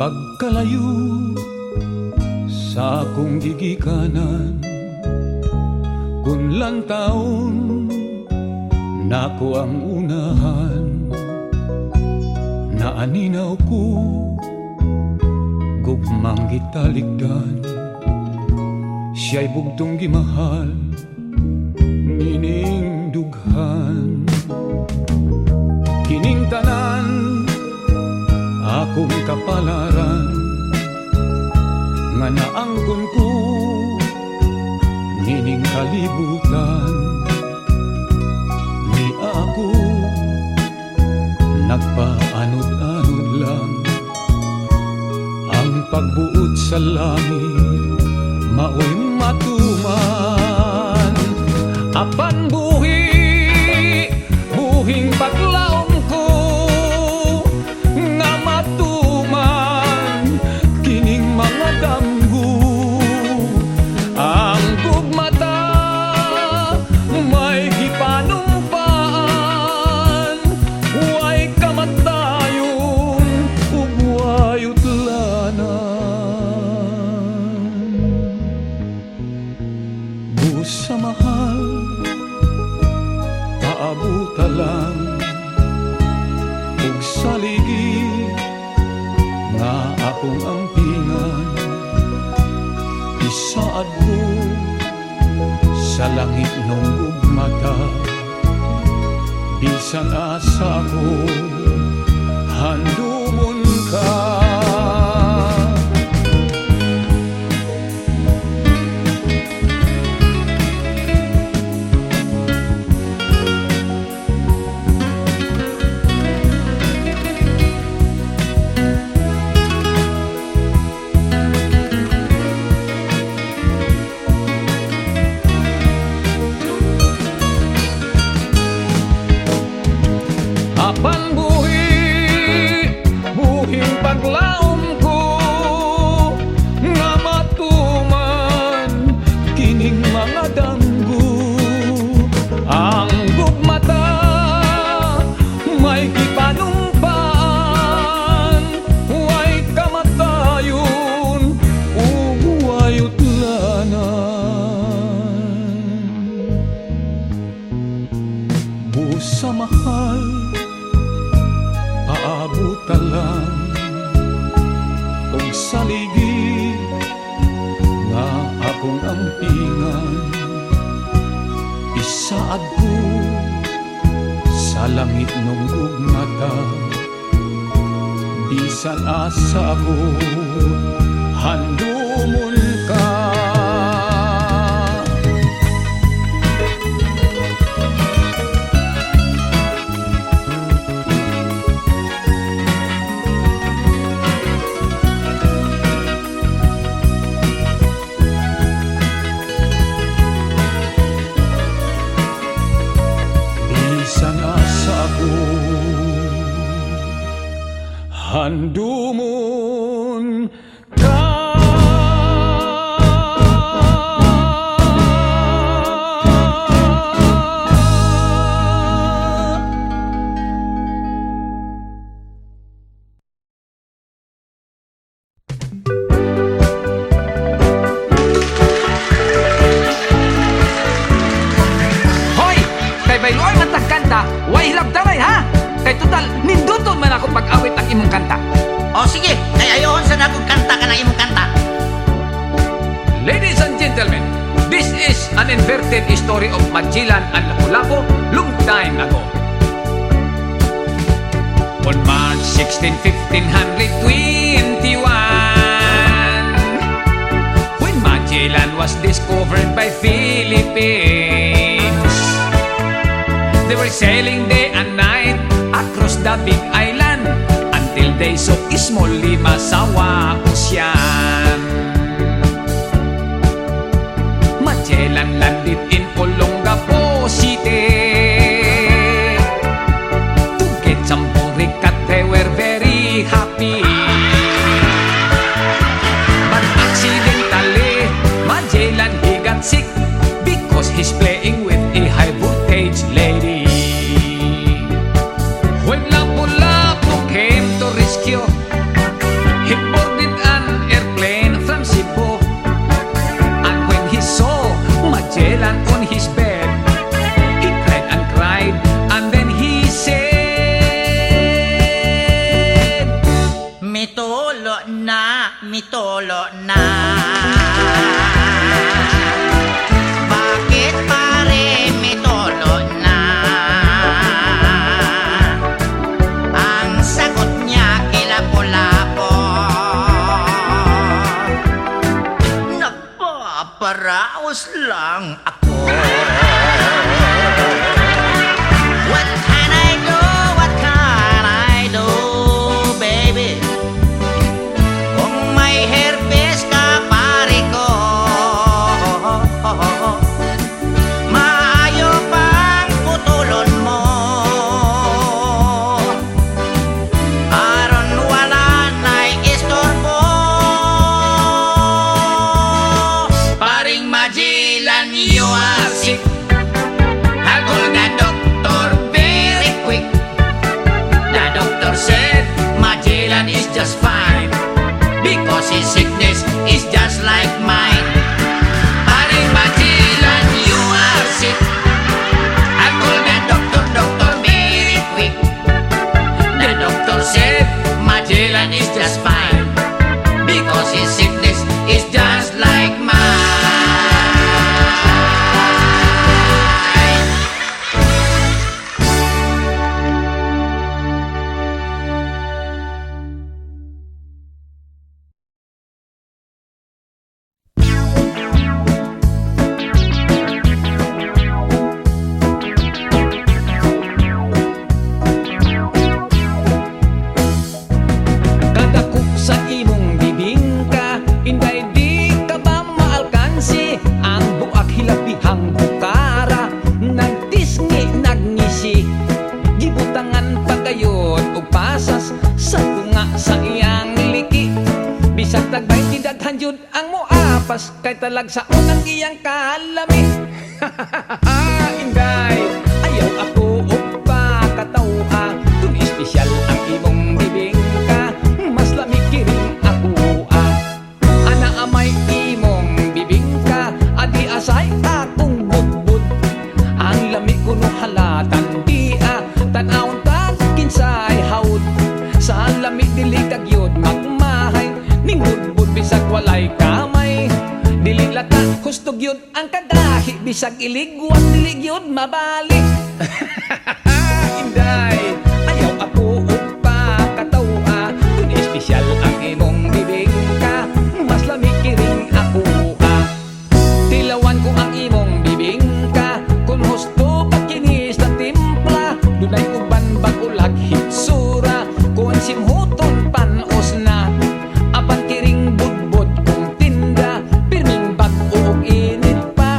Pagkalayo sa akong gigikanan, kunlang taon nako ang unahan, naaninaw ko gugmang gitaligdan. Siya'y bugtong gimahal, nining dughan. Kining tanan akong kapalaran, nga naangkon ko nining kalibutan. Ni ako nagpaanod-anod lang, ang pagbuot sa langit mao'y matuman. Apan buhing paglaom ko nga matuman kining mga damgo. Ang gugmata may gipanumpaan, way kamatayon ug way utlanan. Buos sa mahal paabuta lang, ug saligi nga akong ampingan. Isaad ko sa langit nung gugmata, bisan asa ko handumon ka. Apan buhing paglaom ko nga matuman kining mga damgo. Ang gugmata may gipanumpaan, way kamatayon ug way utlanan. Buos sa mahal paabuta lang, ug saligi nga akong ampingan. Isaad ko sa langit nung gugmata, bisan asa ako handumon ka. Handumon ka. Hoy! Kay bayloy man tagkanta, way hilab damay ha! Kay total, ninduton man ako pag-awit ng imong kanta. O sige, kay ayoon sa nagong kanta ka ng imong kanta. Ladies and gentlemen, this is an inverted story of Magellan and Lapu-Lapu long time ago. On March 16, 1521, when Magellan was discovered by Philippines, they were sailing day and night across the big island until they saw small Limasawa Ocean. Magellan landed in Olongapo City. To get some purikat, they were very happy. But accidentally, Magellan, he got sick because he's playing with a high voltage lady. When Lapu-Lapu came to rescue, he Nagkakaraos lang ako. What can I do? What can I do, baby? Kung may herpes ka, pare ko, maayo pang putulon mo. Aron wala na'y istorbo. Paring Magellan, you are sick. I called the doctor very quick. The doctor said Magellan is just fine because his sickness is just like mine. Paring Magellan, you are sick. I called the doctor very quick. The doctor said Magellan is just fine because his sickness is just like mine. Kadako sa imong bibingka, inday di ka ba maalkansi? Ang buak hilapihang bukara, nagtisngi nagngisi. Gibutangan pagayod og pasas sa tunga sa iyang liki. Bisag tagbay tidaghan jud ang moapas, kay talag sa unang iyang kalami. Inday, ayaw ako og pakatawa, kung espesyal ang imong bibingka, mas lamig kiring ako ana amay imong bibingka, adi asay akong budbud. Ang lamig kuno halatan di tanawon tag kinsay haud. Sa lamig dili kagyod magmahay, ning budbud bisag walay kamay. Dili lata hustog yun ang kadahi, bisag iligwat dili yun mabalik. Inday, ayaw ako og pakatawa, kung espesyal ang imong bibingka, mas lamig kiring ako Tilawan ko ang imong bibingka, kung husto pagkinis na timpla, dunay uban bagulag hitsura, kung simhuton panos na, apan kiring budbud kung tinda, pirming bag-o og init pa,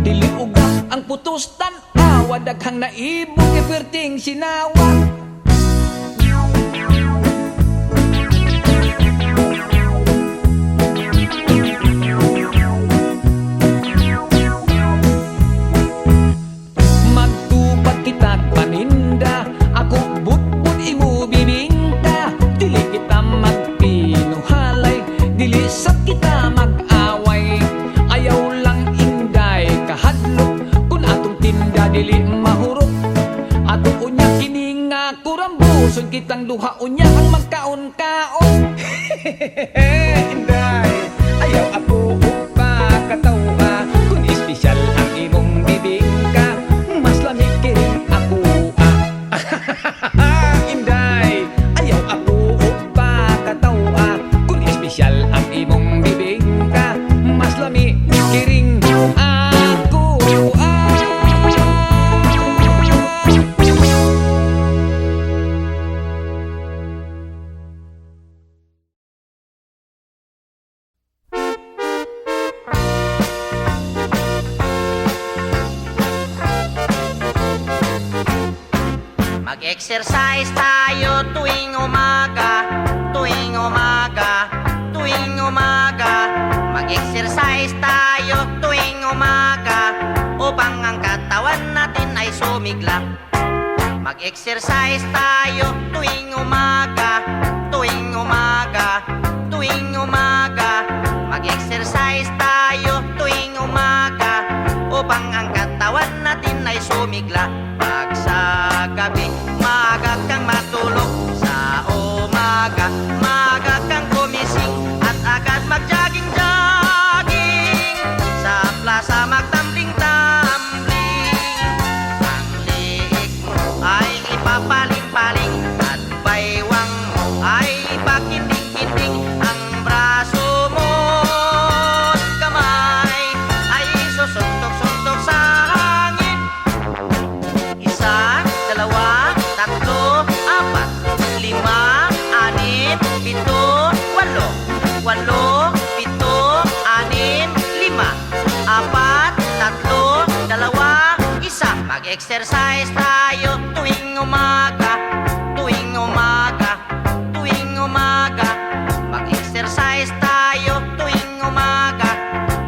dili ugap ang putos tan-awa, daghang naibog iperting sinawa. Magtubag kitag paninda, ako budbud imo bibingka, dili kita magpinuhalay, dili sa kita mag-away. Ayaw lang inday kahadlok, kung atong tinda dili mahurot. Ato unya kini nga kurambuson, kitang duha unya ang magkaon-kaon. Inday, ayaw ako og pakatawa, kung espesyal ang imong bibingka, mas lamig kiring ako Inday, ayaw ako og pakatawa, kung espesyal ang imong bibingka, mas lamig kiring ako Mag-exercise tayo tuwing umaga, tuwing umaga, tuwing umaga. Mag-exercise tayo tuwing umaga, upang ang katawan natin ay sumigla. Mag-exercise tayo tuwing umaga, tuwing umaga, tuwing umaga. Mag-exercise tayo tuwing umaga, upang ang katawan natin ay sumigla. Pag sa gabi, maaga kang matulog, sa umaga, maaga kang gumising, at agad mag-jogging-jogging, sa plaza magtambling-tambling. Ang liig mo ay ipapaling-paling, at baywang mo ay ipakinding-kinding. Ang braso mo at kamay ay Mag-exercise tayo tuwing umaga, tuwing umaga, tuwing umaga. Mag-exercise tayo tuwing umaga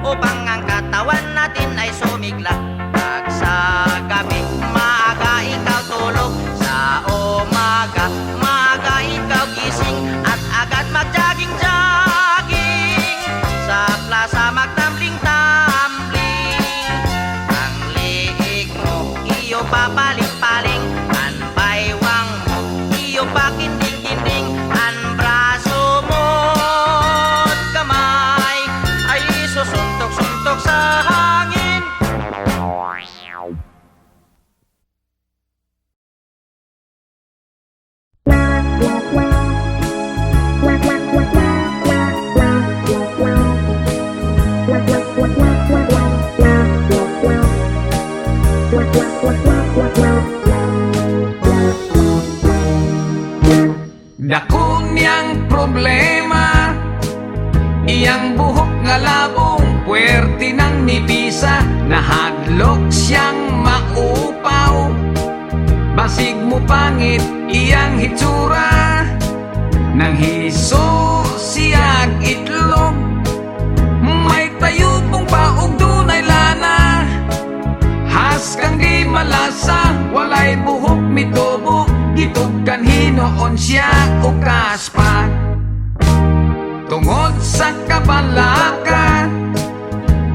upang ang katawan natin ay sumigla. Pag sa gabi, maaga ikaw tulog. Sa umaga, maaga ikaw gising at agad mag-jogging-jogging. Sa plaza magtambling-tambling. Ang liig mo, iyo papaling-paling. Ang baywang mo, iyo pakinding-kinding. Ang braso mo at kamay ay susuntok-suntok sa hangin. Dako niyang problema, iyang buhok nga labong, puwerte ng nipisa, nahadlok siyang maupaw. Basig mo pangit iyang hitsura, nang hiso siyag itlog. May tayupong paog dunay lana, has kang di malasa, walay buhok mitubo. Gitog kan hinoon siya o kaspa. Tungod sa kabalaka,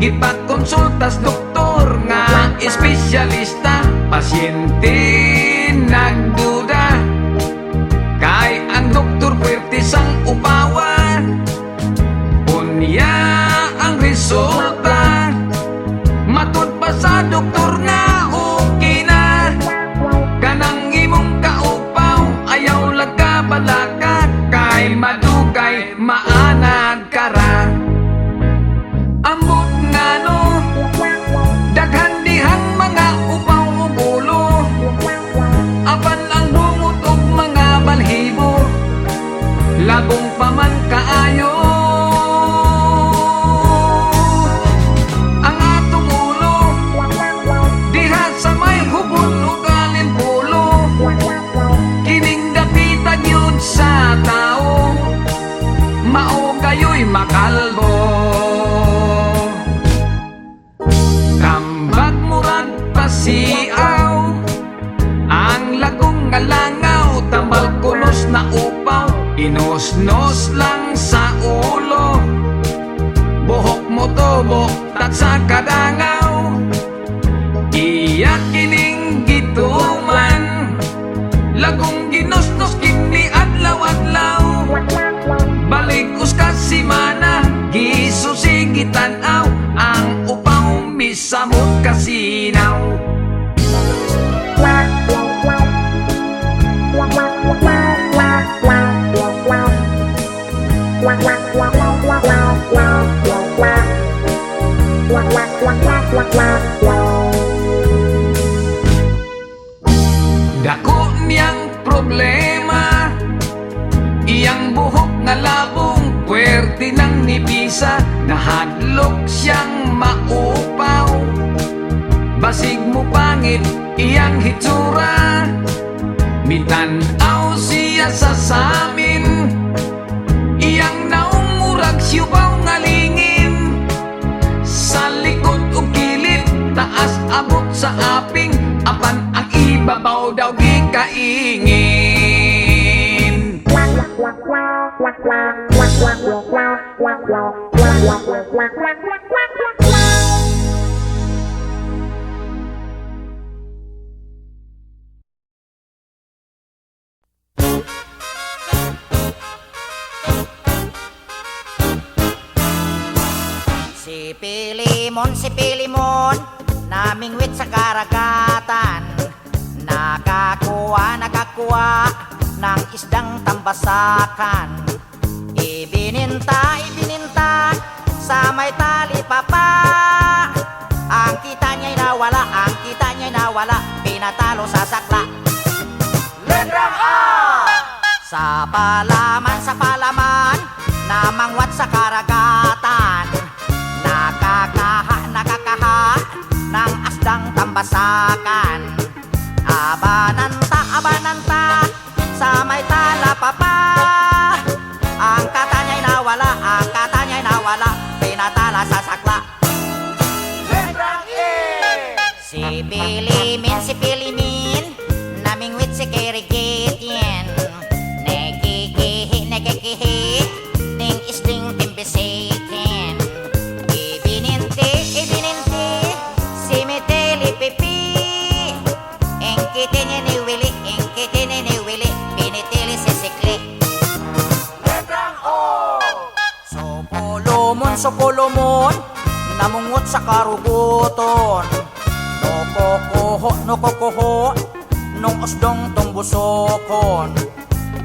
gipagkonsultas doktor nga espesyalista. Pasyente nagduda, kay ang doktor puwerte sang upawan. Unya ang resulta, matud pa sa doktor nga okay na. Kanang imong kaupaw, ayaw laga balaka, kay madugay maanag kara. Ambot nga no, daghan dihang mga upaw o bulo, apan ang bungot og mga balhibo, labong pa man kaayo. Ang atong ulo, diha sa may hubon o galimpulo, kining dapitan yun sa tao, mao kayo'y makalbo. Tambag murag pasiaw, ang lagong nga langaw, tambal kunos na upaw, inos-nos lang sa ulo. Buhok mo tubo, tat sa kadangaw, iyak kining gituman, lagong ginos-nos kini adlaw-adlaw. Balik uskas si mana, gisusigitan aw, ang upaw misamot kasinaw. Dako niyang problema, iyang buhok nga labong, puwerte ng nipisa, nahadlok siyang maupaw. Basig mo pangit iyang hitsura, mitanaw siya sa samin. Iyang naumurag siyubaw nga lingin, sa likod o kilid, taas abot sa aping, apan ang ibabaw daw gikaingin. Si Pilimon, namingwit sa karagatan. Nakakuha ng isdang tambasakan. Ibininta sa may tali papa. Ang kita niya'y nawala, pinatalo sa sakla. Letrang A! Sa palaman, namangwat sa karagatan. Nakakaha ng asdang tambasakan. irigitin. Nakikihi, ning isding timbisitin. Ibininti, simitili pipi. Ingkitin ni Willie, pinitili si Sikli. Sopolomon, namungot sa karuguton. Nokokoho, nung usdong tumbusokon.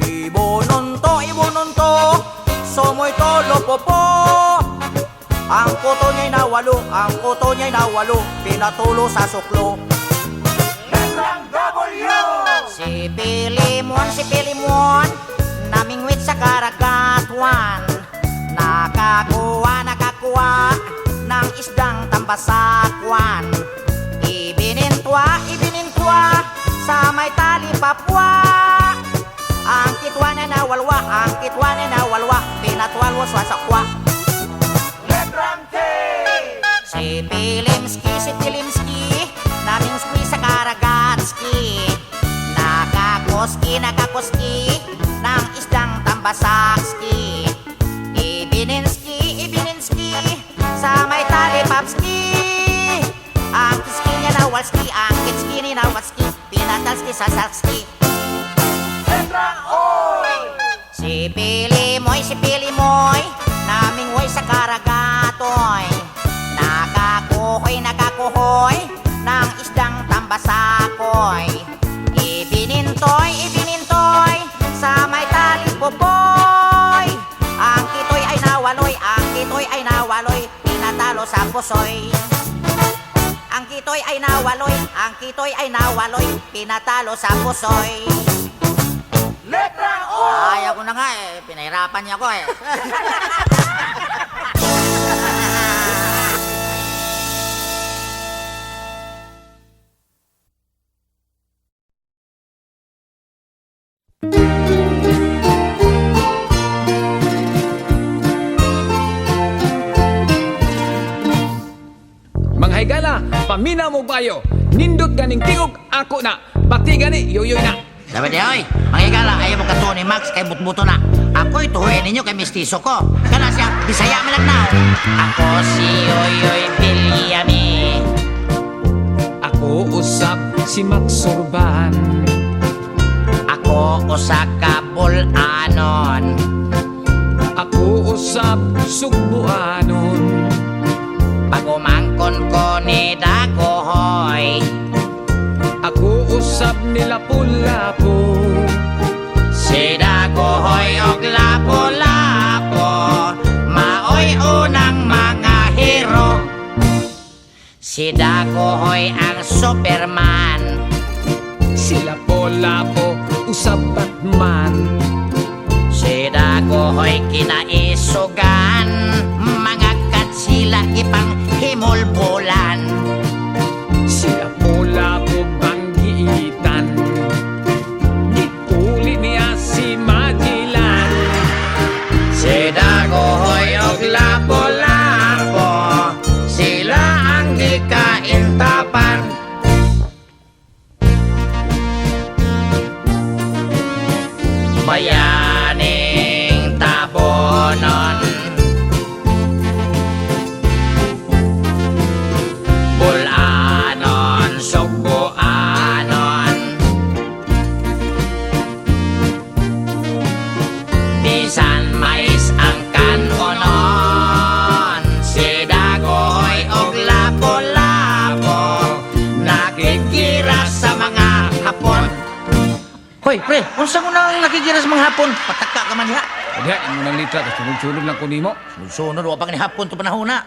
Ibonon to, somoy tolo popo. Ang kuto niya'y nawalo, pinatulo sa suklo. Si Pilimon, namingwit sa karagatuan. Nakakuha ng isdang tambasakwan. Ibinintwa sa may tali papwa. Ang kitwa na nawalwa, pinatwalwa sa sakwa. Si Pilimski, naming squeeze sa Karagatski. Nakakoski, ng isdang tambasakski. Ibininski, sa may tali papski. Ang kiski niya nawalski, ang kitski ni nawalski, pinatalski sa salski. Si Pilimoy, naming way sa karagatoy. Nakakuhoy, ng isdang tambasakoy. Ibinintoy, sa may tali popoy. Ang kitoy ay nawaloy, pinatalo sa pusoy. Ang kitoy ay nawaloy, pinatalo sa pusoy. Ayaw ko na nga pinahirapan niya ko Mga higala, pamina mo bayo. Nindot ganing tingog ako na. Pati gani yoyoy na. Dapat oy, mga igala, ayaw mo kato ni Max kay butbuto na. Ako'y tuhoy ninyo kay mistiso ko. Kana siya, Bisaya malagnaw. Ako si Yoyoy Bilyami. Ako usap si Max Sorban. Ako usa ka bulanon. Ako usap Sugbuanon. Pagumangkon ko ni Dagohoy. Ako usap ni Lapu-Lapu. Si Dagohoy og Lapu-Lapu, maoy unang mga hero. Si Dagohoy ang Superman. Si Lapu-Lapu usap Batman. Si Dagohoy kinaisugan, mga katsila ipang himulbulan. Si Lapu-Lapu banggiitan. Gipuli niya si Magellan. Si Dagohoy og Lapu-Lapu, sila ang gikaintapan. Bayaning tabonon, bulanon, sugbuanon. Bisan mais ang kanonon. Si Dagohoy og Lapu-Lapu, nakikiras sa mga hapon. Hoy, pre, unsa mo nang nakikiras mga hapon? Pataka ka man diha. Diha, imo nang litra, kasi sunod-sunod lang ko nimo. Sunod, wa pa ni hapon to panahon na.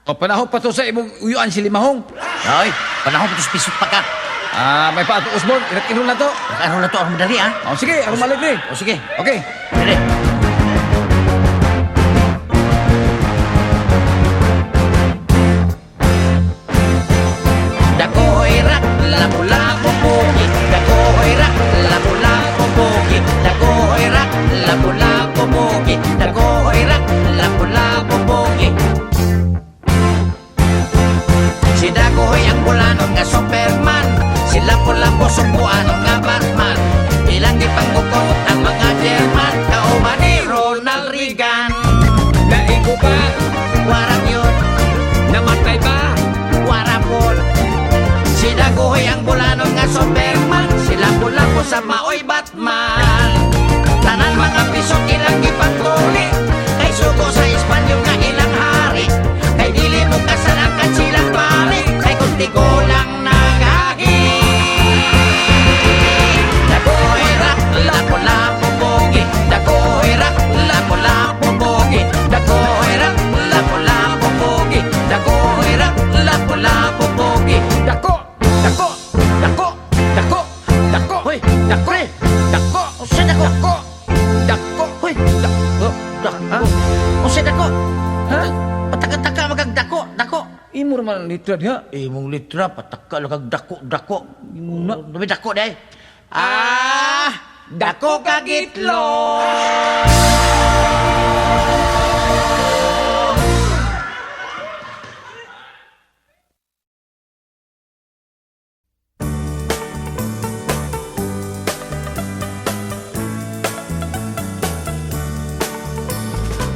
O panahon pa to sa imong uyuan si Limahong. Ay, panahon pa to pisot pa ka. May pa ato Usbon, inak-inon na to. Ano na to, ang madali ah. O sige, ako malig ni. O sige, Okay. dali. Dagohoy rak, lapu-lapu bukit. Dagohoy rak, lapu-lapu bukit. Dagohoy rak, lapu-lapu bukit. Dagohoy rak, lapu-lapu bukit. Si Dagohoy ang bulanon nga Superman. Si Lapu-Lapu sugbuanon nga Batman. man. Tanan mga pisot ilang ipagtuli, kay suko sa Espanyol nga ilang hari. Kay dili mo kasalakan silang pare, kay kunti ko lang nagagi. Dagohera, lapo-lapo bogi, dagohera, lapo-lapo bogi, dagohera, lapo-lapo bogi, dagohera, lapo-lapo bogi. Dako, dako, dako, dako, dako, Hoy, dako, pre. dako, Usa dako. dako, dako, Hoy, dako, dako. Usa dako. Ha? Pataka-taka magagdako, dako. Imo man litra diha. Imong litra pataka lang kag dako. Imuna. Dumi dako day. Dako kagitlo.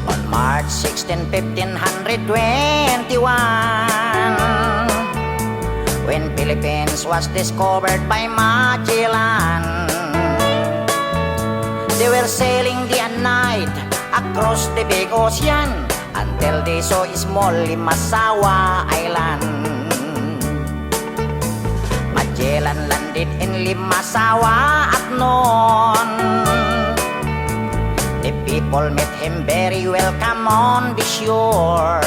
On March 16, 1521, when Philippines was discovered by Magellan, they were sailing day and night across the big ocean until they saw small Limasawa Island. Magellan landed in Limasawa at noon. The people met him very welcome on the shore.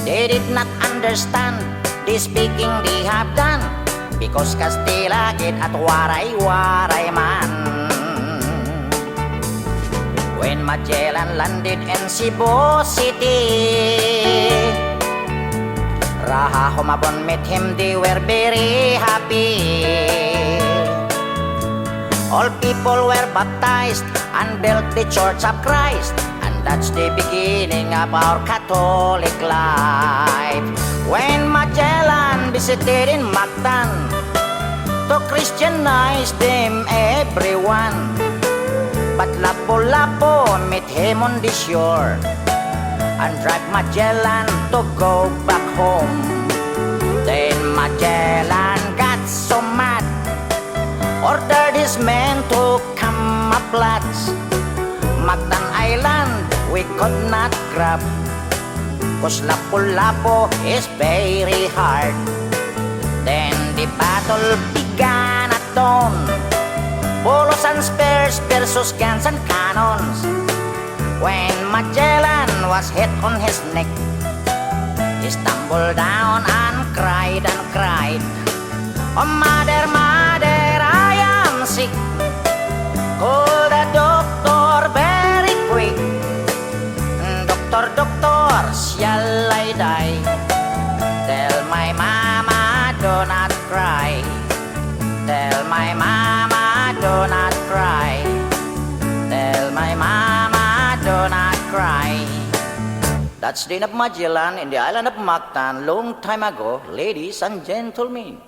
They did not understand the speaking they have done, because Kastila git at waray-waray man. When Magellan landed in Cebu City, Raha Humabon met him, they were very happy. All people were baptized and built the Church of Christ, and that's the beginning of our Catholic life. When Magellan visited in Mactan to Christianize them everyone, but Lapu-Lapu met him on the shore and dragged Magellan to go back home. Then Magellan got so mad, ordered his men to camouflage. Mactan Island we could not grab, 'cause Lapu-Lapu is very hard. Then the battle began at dawn, bolos and spears versus guns and cannons. When Magellan was hit on his neck, he stumbled down and cried and cried, "Oh mother, mother, I am sick. Call the doctor very quick. Doctor, doctor, shall I die? Tell my mama do not cry. Tell my mama do not cry. Tell my mama do not cry." That's the end of Magellan in the island of Mactan long time ago, ladies and gentlemen.